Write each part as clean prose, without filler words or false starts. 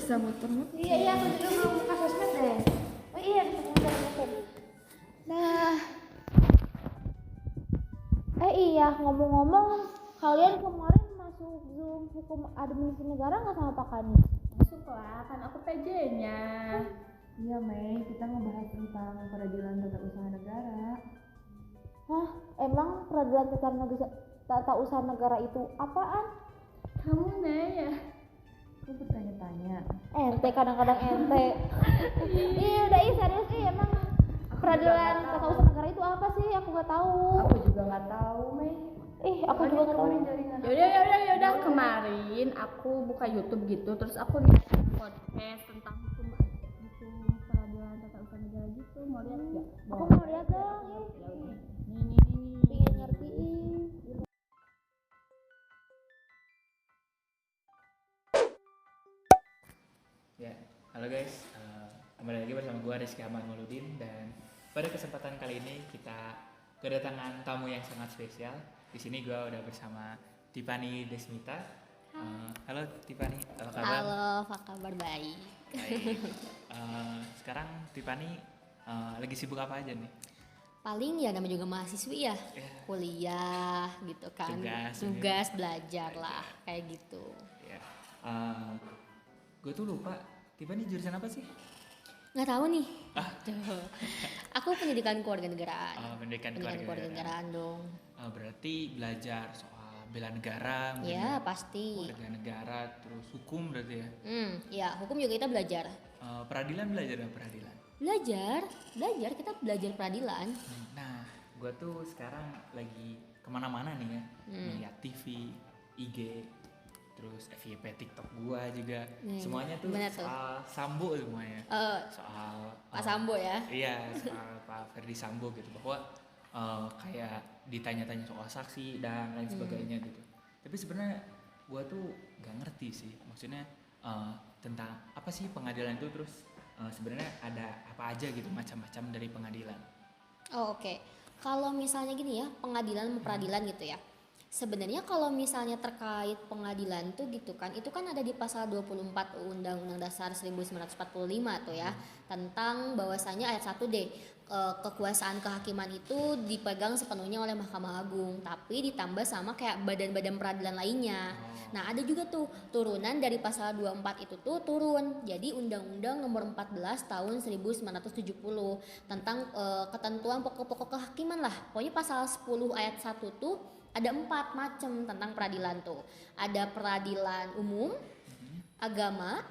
bisa muter-muter. Iya, aku juga mau buka sosmed deh. Oh iya, bisa muter-muter. Nah, iya, ngomong-ngomong, kalian kemarin masuk Zoom hukum administrasi negara nggak sama Pak Kani? Masuk lah, kan aku PJ-nya. Iya Mei, kita ngebahas tentang peradilan tata usaha negara. Hah, emang peradilan tata usaha negara itu apaan? Kamu Naya? Aku bertanya-tanya. Ente kadang-kadang ente. Iya udah serius emang peradilan tata usaha negara itu apa sih? Aku nggak tahu. Aku juga nggak tahu Mei. Aku juga nggak tahu. Yaudah, kemarin aku buka YouTube gitu, terus aku lihat podcast tentang hukum peradilan tata usaha negara gitu. Mau lihat nggak? Aku mau lihat dong. Nih. Pengen ngerti. Ya, halo guys, kembali lagi bersama gue Rizky Ahmad Mauludin. Dan pada kesempatan kali ini kita kedatangan tamu yang sangat spesial. Di sini gue udah bersama Tiffany Desmita. Halo Tiffany, apa kabar? Halo, apa kabar? Baik. Baik. Sekarang Tiffany lagi sibuk apa aja nih? Paling ya namanya juga mahasiswi ya, kuliah gitu kan, tugas belajar lah, kayak gitu. Ya. Gue tuh lupa, Tiffany jurusan apa sih? Nggak tahu nih. Tuh. Aku pendidikan kewarganegaraan. Pendidikan kewarganegaraan dong. Berarti belajar soal bela negara, Ya pasti. warga negara, terus hukum berarti ya? Ya hukum juga kita belajar. Peradilan belajar apa peradilan? Belajar kita belajar peradilan. Nah, gue tuh sekarang lagi kemana-mana nih ya, melihat TV, IG, terus FYP TikTok gue juga, semuanya tuh soal Sambo semuanya. Soal Pak Sambo ya? Iya, soal Pak Ferdi Sambo gitu, bahwa kayak ditanya-tanya soal saksi dan lain sebagainya gitu. Tapi sebenarnya gue tuh gak ngerti sih, maksudnya tentang apa sih pengadilan itu, terus sebenarnya ada apa aja gitu, macam-macam dari pengadilan. Oke. Kalau misalnya gini ya, pengadilan peradilan gitu ya. Sebenarnya kalau misalnya terkait pengadilan tuh gitu kan, itu kan ada di pasal 24 Undang-Undang Dasar 1945 tuh ya, tentang bahwasanya ayat 1D, kekuasaan kehakiman itu dipegang sepenuhnya oleh Mahkamah Agung, tapi ditambah sama kayak badan-badan peradilan lainnya. Nah, ada juga tuh turunan dari pasal 24 itu tuh turun. Jadi Undang-Undang Nomor 14 Tahun 1970 tentang ketentuan pokok-pokok kehakiman lah. Pokoknya pasal 10 ayat 1 tuh ada 4 macam tentang peradilan tuh. Ada peradilan umum, agama,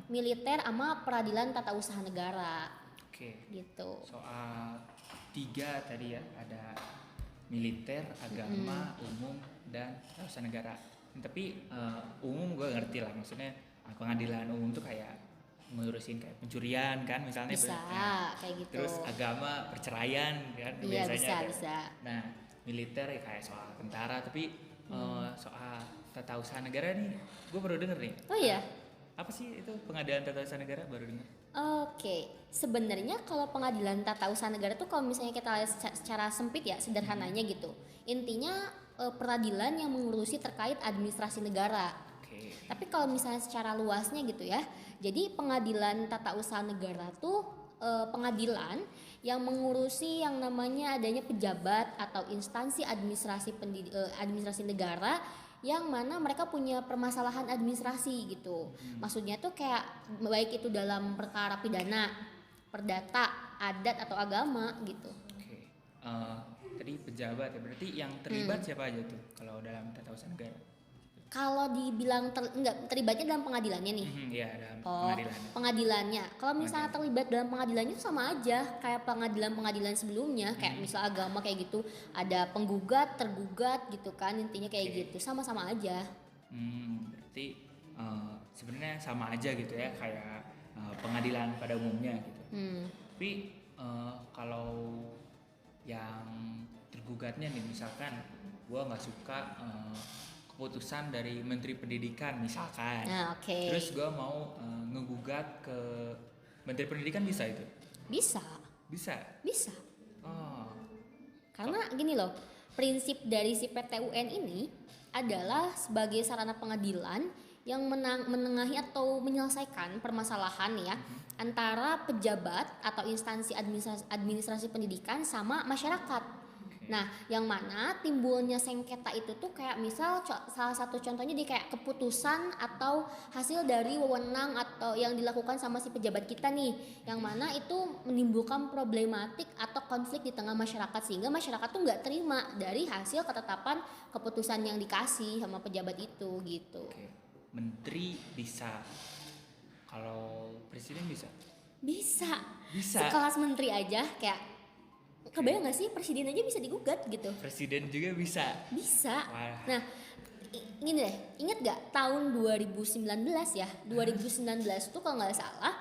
militer, sama peradilan tata usaha negara. Oke. Gitu. Soal 3 tadi ya, ada militer, agama, umum, dan tata usaha negara. Tapi umum gue ngerti lah, maksudnya pengadilan umum tuh kayak ngurusin kayak pencurian kan misalnya. Bisa, kayak gitu. Terus agama perceraian kan Iya, biasanya. bisa. Nah, militer ya kayak soal tentara, tapi soal tata usaha negara nih gue baru denger nih. Oh iya. Apa sih itu pengadilan tata usaha negara, baru denger? Oke, sebenarnya kalau pengadilan tata usaha negara tuh kalau misalnya kita lihat secara sempit ya, sederhananya gitu. Intinya peradilan yang mengurusi terkait administrasi negara. Oke. Tapi kalau misalnya secara luasnya gitu ya, jadi pengadilan tata usaha negara tuh pengadilan yang mengurusi yang namanya adanya pejabat atau instansi administrasi negara yang mana mereka punya permasalahan administrasi gitu. Maksudnya tuh kayak baik itu dalam perkara pidana, perdata, adat atau agama gitu. Oke. Tadi pejabat ya, berarti yang terlibat siapa aja tuh kalau dalam tata usaha negara? Kalau dibilang terlibatnya dalam pengadilannya nih. Iya, dalam pengadilannya. Pengadilannya. Kalau misalnya terlibat dalam pengadilannya itu sama aja kayak pengadilan sebelumnya, kayak misal agama kayak gitu, ada penggugat, tergugat gitu kan, intinya kayak gitu, sama-sama aja. Berarti sebenarnya sama aja gitu ya, kayak pengadilan pada umumnya gitu. Tapi kalau yang tergugatnya nih, misalkan gua nggak suka keputusan dari Menteri Pendidikan misalkan. Nah, oke. Terus gue mau ngegugat ke Menteri Pendidikan, bisa itu? Bisa. Oh. Karena gini loh, prinsip dari si PTUN ini adalah sebagai sarana pengadilan yang menengahi atau menyelesaikan permasalahan ya antara pejabat atau instansi administrasi pendidikan sama masyarakat. Nah, yang mana timbulnya sengketa itu tuh kayak misal salah satu contohnya di kayak keputusan atau hasil dari wewenang atau yang dilakukan sama si pejabat kita nih, yang mana itu menimbulkan problematik atau konflik di tengah masyarakat sehingga masyarakat tuh nggak terima dari hasil ketetapan keputusan yang dikasih sama pejabat itu gitu. Oke. Menteri bisa, kalau presiden bisa? Bisa. Bisa. Sekelas menteri aja kayak kebayang gak sih presiden aja bisa digugat gitu. Presiden juga bisa. Bisa. Wah. Nah, gini deh, inget gak tahun 2019 ya? 2019 tuh kalau nggak salah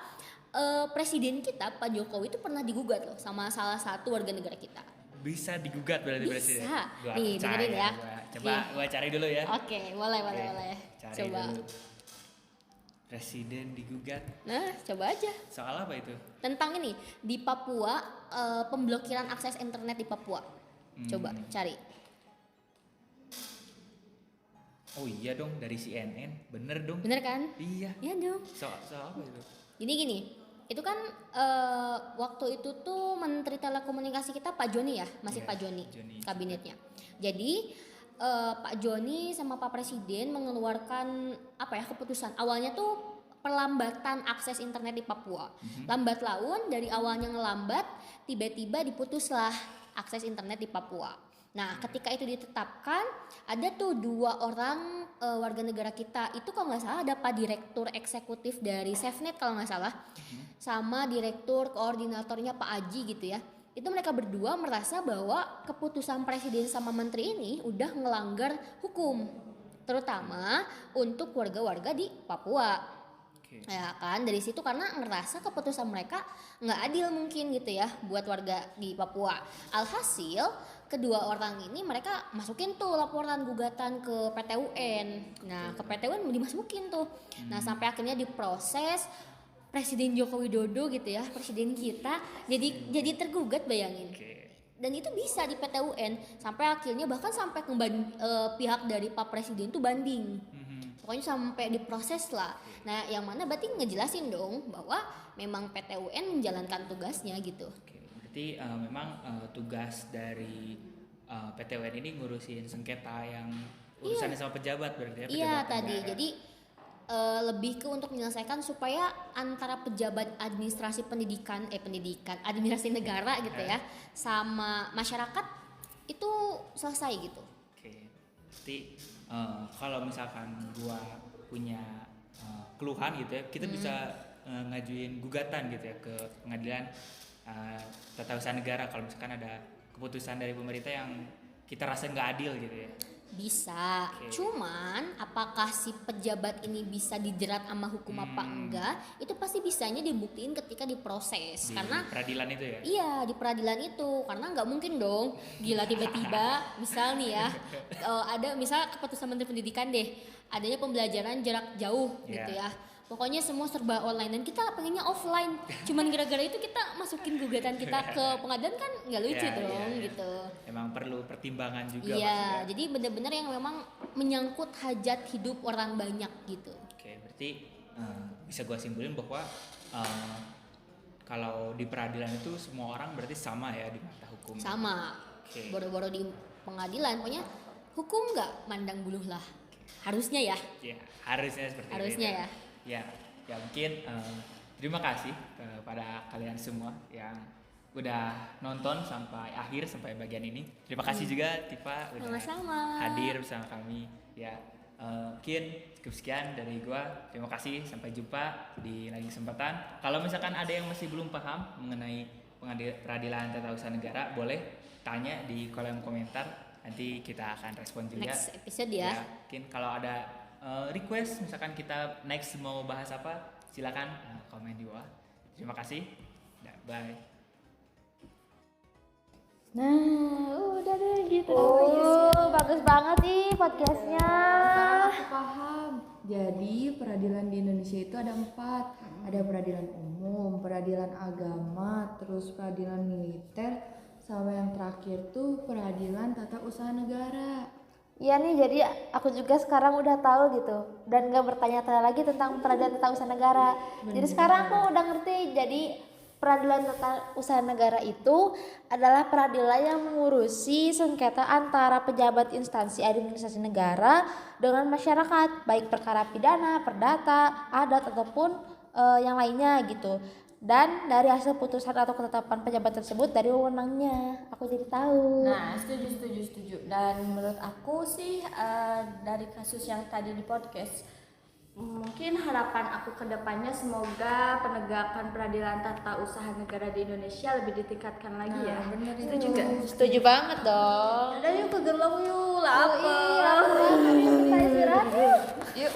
presiden kita Pak Jokowi itu pernah digugat loh sama salah satu warga negara kita. Bisa digugat berarti Bisa. presiden. Gua Nih, percaya, dengerin ya. Coba Nih. gua cari dulu ya. Oke, boleh. Cari Coba. dulu. Presiden digugat. Nah, coba aja. Soal apa itu? Tentang ini di Papua, pemblokiran akses internet di Papua. Coba cari. Oh iya dong, dari CNN. Bener dong. Bener kan? Iya. Iya dong. Soal apa itu? Gini, itu kan waktu itu tuh Menteri Telekomunikasi kita Pak Joni ya, masih Iya, Pak Joni, Joni. kabinetnya. Jadi Pak Joni sama Pak Presiden mengeluarkan keputusan. Awalnya tuh perlambatan akses internet di Papua. Lambat laun dari awalnya ngelambat, tiba-tiba diputuslah akses internet di Papua. Nah, ketika itu ditetapkan, ada tuh 2 orang warga negara kita. Itu kalau nggak salah ada Pak Direktur Eksekutif dari SafeNet kalau nggak salah, sama Direktur Koordinatornya Pak Aji gitu ya. Itu mereka berdua merasa bahwa keputusan presiden sama menteri ini udah ngelanggar hukum, terutama untuk warga-warga di Papua. Oke. Ya kan, dari situ karena ngerasa keputusan mereka nggak adil mungkin gitu ya buat warga di Papua. Alhasil kedua orang ini mereka masukin tuh laporan gugatan ke PT UN. Nah, ke PT UN dimasukin tuh. Nah, sampai akhirnya diproses. Presiden Joko Widodo gitu ya, presiden kita jadi tergugat, bayangin. Oke. Dan itu bisa di PT UN sampai akhirnya bahkan sampai pihak dari Pak Presiden tuh banding. Pokoknya sampai diproses lah. Nah, yang mana berarti ngejelasin dong bahwa memang PT UN menjalankan tugasnya gitu. Oke. Berarti memang tugas dari PT UN ini ngurusin sengketa yang urusannya sama pejabat berarti ya? Iya pejabat tadi. negara. Jadi lebih ke untuk menyelesaikan supaya antara pejabat administrasi administrasi negara gitu ya, sama masyarakat itu selesai gitu. Oke. Berarti kalau misalkan gua punya keluhan gitu ya, kita bisa ngajuin gugatan gitu ya ke pengadilan tata usaha negara kalau misalkan ada keputusan dari pemerintah yang kita rasa nggak adil gitu ya. Bisa, cuman apakah si pejabat ini bisa dijerat sama hukum apa enggak, itu pasti bisanya dibuktiin ketika diproses. Di Karena peradilan itu ya? iya, di peradilan itu, karena nggak mungkin dong gila tiba-tiba misal nih ya, ada misal keputusan Menteri Pendidikan deh, adanya pembelajaran jarak jauh gitu ya, pokoknya semua serba online dan kita pengennya offline, cuman gara-gara itu kita masukin gugatan kita ke pengadilan kan nggak lucu dong gitu. Emang perlu pertimbangan juga. Iya, jadi benar-benar yang memang menyangkut hajat hidup orang banyak gitu. Oke, berarti bisa gua simpulin bahwa kalau di peradilan itu semua orang berarti sama ya di mata hukum. Sama. Oke. Boro-boro di pengadilan, pokoknya hukum nggak mandang buluh lah. Harusnya ya. Ya, harusnya seperti itu. Harusnya ya. Ya mungkin terima kasih kepada kalian semua yang udah nonton sampai akhir, sampai bagian ini. Terima kasih juga Tifa udah Sama-sama. hadir bersama kami. Ya, mungkin cukup sekian dari gua. Terima kasih, sampai jumpa di lain kesempatan. Kalau misalkan ada yang masih belum paham mengenai peradilan tata usaha negara, boleh tanya di kolom komentar. Nanti kita akan respon juga. Next episode ya. Mungkin kalau ada request misalkan kita next mau bahas apa, silakan komen di bawah. Terima kasih. Bye. Nah, udah deh gitu. Bagus banget nih podcastnya. Aku paham. Jadi peradilan di Indonesia itu ada 4. Ada peradilan umum, peradilan agama, terus peradilan militer, sama yang terakhir tuh peradilan tata usaha negara. Iya nih, jadi aku juga sekarang udah tahu gitu dan gak bertanya-tanya lagi tentang peradilan tata usaha negara. Jadi sekarang aku udah ngerti. Jadi peradilan tata usaha negara itu adalah peradilan yang mengurusi sengketa antara pejabat instansi administrasi negara dengan masyarakat, baik perkara pidana, perdata, adat ataupun yang lainnya gitu. Dan dari hasil putusan atau ketetapan pejabat tersebut dari wewenangnya aku jadi tahu. Nah, setuju. Dan menurut aku sih dari kasus yang tadi di podcast, mungkin harapan aku ke depannya semoga penegakan peradilan tata usaha negara di Indonesia lebih ditingkatkan lagi ya. Bener itu. Setuju gak? Setuju banget dong. Udah yuk ke gerbang yuk, lapar. Kita istirahat yuk. Yuk.